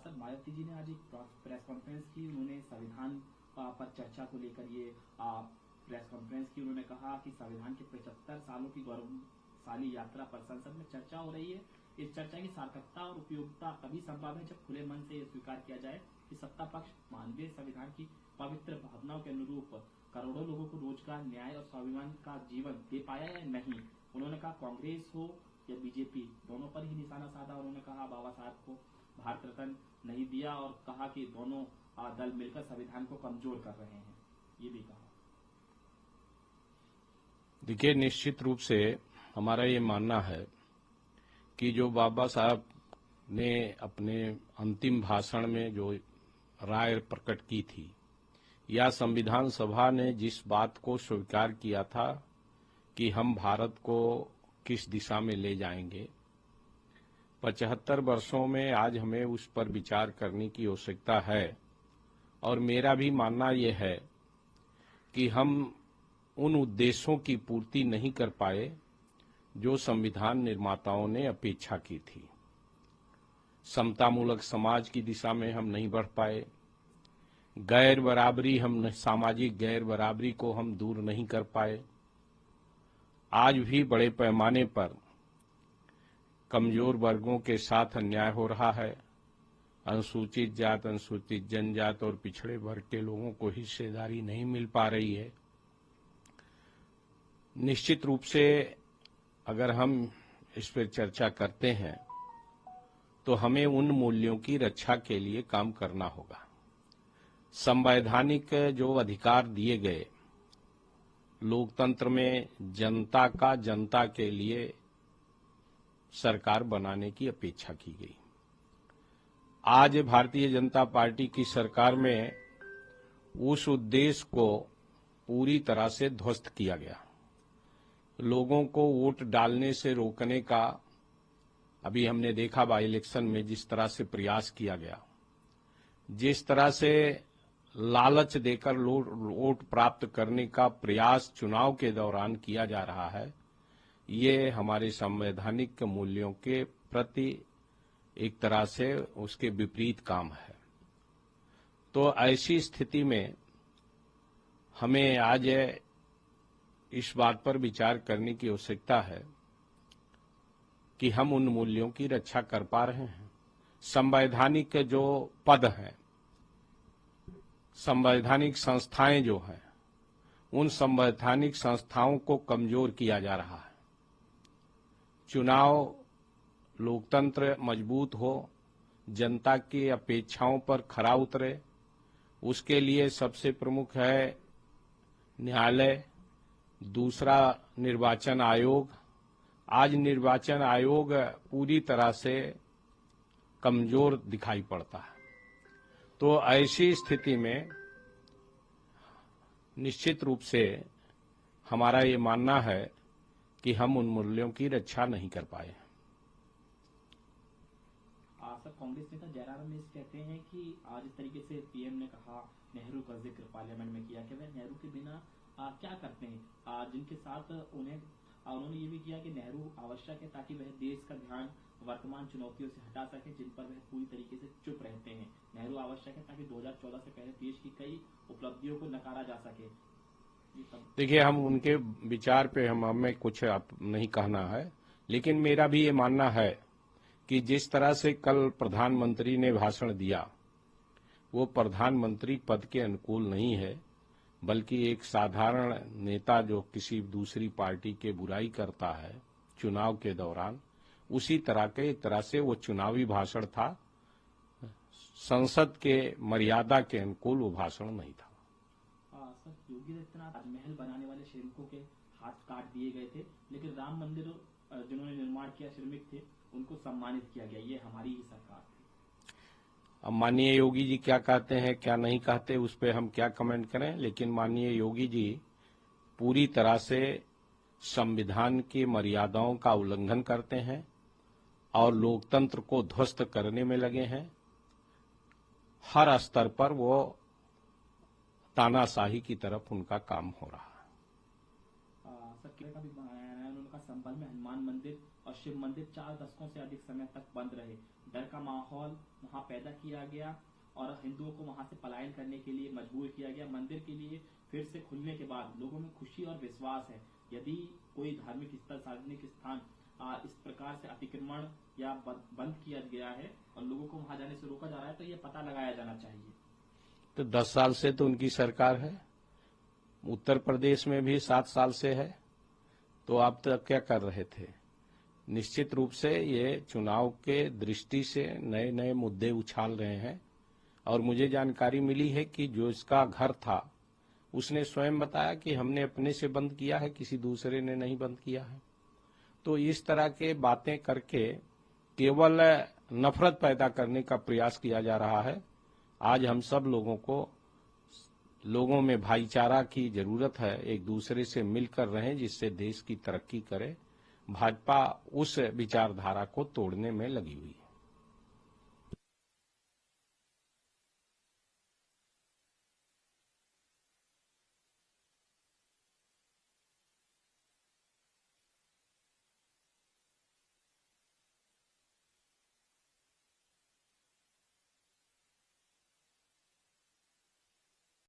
Sir, Mayawati ji ने आज एक प्रेस कॉन्फ्रेंस की। उन्होंने संविधान पर चर्चा को लेकर ये प्रेस कॉन्फ्रेंस की। उन्होंने कहा कि संविधान के 75 सालों की गौरवशाली यात्रा पर संसद में चर्चा हो रही है। इस चर्चा की सार्थकता और उपयोगिता तभी संभव है जब खुले मन से ये स्वीकार किया जाए कि सत्ता पक्ष मानवीय संविधान की पवित्र भावनाओं के अनुरूप करोड़ों लोगों को रोजगार, न्याय और स्वाभिमान का जीवन दे पाया या नहीं। उन्होंने कहा कांग्रेस हो या बीजेपी, दोनों पर ही निशाना साधा। उन्होंने कहा बाबा साहब को भारत रत्न नहीं दिया और कहा कि दोनों दल मिलकर संविधान को कमजोर कर रहे हैं, ये भी कहा। देखिए, निश्चित रूप से हमारा ये मानना है कि जो बाबा साहब ने अपने अंतिम भाषण में जो राय प्रकट की थी, या संविधान सभा ने जिस बात को स्वीकार किया था कि हम भारत को किस दिशा में ले जाएंगे, 75 वर्षों में आज हमें उस पर विचार करने की आवश्यकता है। और मेरा भी मानना यह है कि हम उन उद्देश्यों की पूर्ति नहीं कर पाए जो संविधान निर्माताओं ने अपेक्षा की थी। समतामूलक समाज की दिशा में हम नहीं बढ़ पाए, गैर बराबरी, हम सामाजिक गैर बराबरी को हम दूर नहीं कर पाए। आज भी बड़े पैमाने पर कमजोर वर्गों के साथ अन्याय हो रहा है। अनुसूचित जात, अनुसूचित जनजात और पिछड़े वर्ग के लोगों को हिस्सेदारी नहीं मिल पा रही है। निश्चित रूप से अगर हम इस पर चर्चा करते हैं तो हमें उन मूल्यों की रक्षा के लिए काम करना होगा। संवैधानिक जो अधिकार दिए गए, लोकतंत्र में जनता का जनता के लिए सरकार बनाने की अपेक्षा की गई। आज भारतीय जनता पार्टी की सरकार में उस उद्देश्य को पूरी तरह से ध्वस्त किया गया। लोगों को वोट डालने से रोकने का अभी हमने देखा बाई इलेक्शन में जिस तरह से प्रयास किया गया, जिस तरह से लालच देकर वोट प्राप्त करने का प्रयास चुनाव के दौरान किया जा रहा है, ये हमारे संवैधानिक मूल्यों के प्रति एक तरह से उसके विपरीत काम है। तो ऐसी स्थिति में हमें आज इस बात पर विचार करने की आवश्यकता है कि हम उन मूल्यों की रक्षा कर पा रहे हैं। संवैधानिक जो पद हैं, संवैधानिक संस्थाएं जो हैं, उन संवैधानिक संस्थाओं को कमजोर किया जा रहा है। चुनाव, लोकतंत्र मजबूत हो, जनता की अपेक्षाओं पर खरा उतरे, उसके लिए सबसे प्रमुख है न्यायालय, दूसरा निर्वाचन आयोग। आज निर्वाचन आयोग पूरी तरह से कमजोर दिखाई पड़ता है। तो ऐसी स्थिति में निश्चित रूप से हमारा ये मानना है कि हम उन मूल्यों की रक्षा नहीं कर पाए। सर, कांग्रेस नेता जयराम रमेश कहते हैं कि आज इस तरीके से पीएम ने कहा, नेहरू का जिक्र पार्लियामेंट में किया कि वह नेहरू के बिना क्या करते हैं, जिनके साथ उन्होंने ये भी किया कि नेहरू आवश्यक है ताकि वह देश का ध्यान वर्तमान चुनौतियों से हटा सके जिन पर वह पूरी तरीके से चुप रहते हैं। नेहरू आवश्यक है ताकि 2014 से पहले देश की कई उपलब्धियों को नकारा जा सके। देखिए, हम उनके विचार पे हमें कुछ नहीं कहना है, लेकिन मेरा भी ये मानना है कि जिस तरह से कल प्रधानमंत्री ने भाषण दिया, वो प्रधानमंत्री पद के अनुकूल नहीं है, बल्कि एक साधारण नेता जो किसी दूसरी पार्टी के बुराई करता है चुनाव के दौरान, उसी तरह के एक तरह से वो चुनावी भाषण था। संसद के मर्यादा के अनुकूल वो भाषण नहीं था। सर, योगी आदित्यनाथ ताजमहल बनाने वाले श्रमिकों के हाथ काट दिए गए थे, लेकिन राम मंदिर जिन्होंने निर्माण किया श्रमिक थे, उनको सम्मानित किया गया। ये हमारी ही सरकार थी। अब माननीय योगी जी क्या कहते हैं क्या नहीं कहते, उस पर हम क्या कमेंट करें, लेकिन माननीय योगी जी पूरी तरह से संविधान की मर्यादाओं का उल्लंघन करते हैं और लोकतंत्र को ध्वस्त करने में लगे हैं। हर स्तर पर वो तानाशाही की तरफ उनका काम हो रहा है। सर, का भी बनाया है उनका संबल में हनुमान मंदिर और शिव मंदिर 4 दशकों से अधिक समय तक बंद रहे। डर का माहौल वहां पैदा किया गया और हिंदुओं को वहां से पलायन करने के लिए मजबूर किया गया। मंदिर के लिए फिर से खुलने के बाद लोगों में खुशी और विश्वास है। यदि कोई धार्मिक स्थल, सार्वजनिक स्थान इस प्रकार से अतिक्रमण या बंद किया गया है और लोगों को वहां जाने से रोका जा रहा है, तो ये पता लगाया जाना चाहिए। तो 10 साल से तो उनकी सरकार है, उत्तर प्रदेश में भी 7 साल से है, तो आप तक क्या कर रहे थे? निश्चित रूप से ये चुनाव के दृष्टि से नए नए मुद्दे उछाल रहे हैं। और मुझे जानकारी मिली है कि जो इसका घर था उसने स्वयं बताया कि हमने अपने से बंद किया है, किसी दूसरे ने नहीं बंद किया है। तो इस तरह के बातें करके केवल नफरत पैदा करने का प्रयास किया जा रहा है। आज हम सब लोगों में भाईचारा की जरूरत है, एक दूसरे से मिलकर रहें जिससे देश की तरक्की करे। भाजपा उस विचारधारा को तोड़ने में लगी हुई है।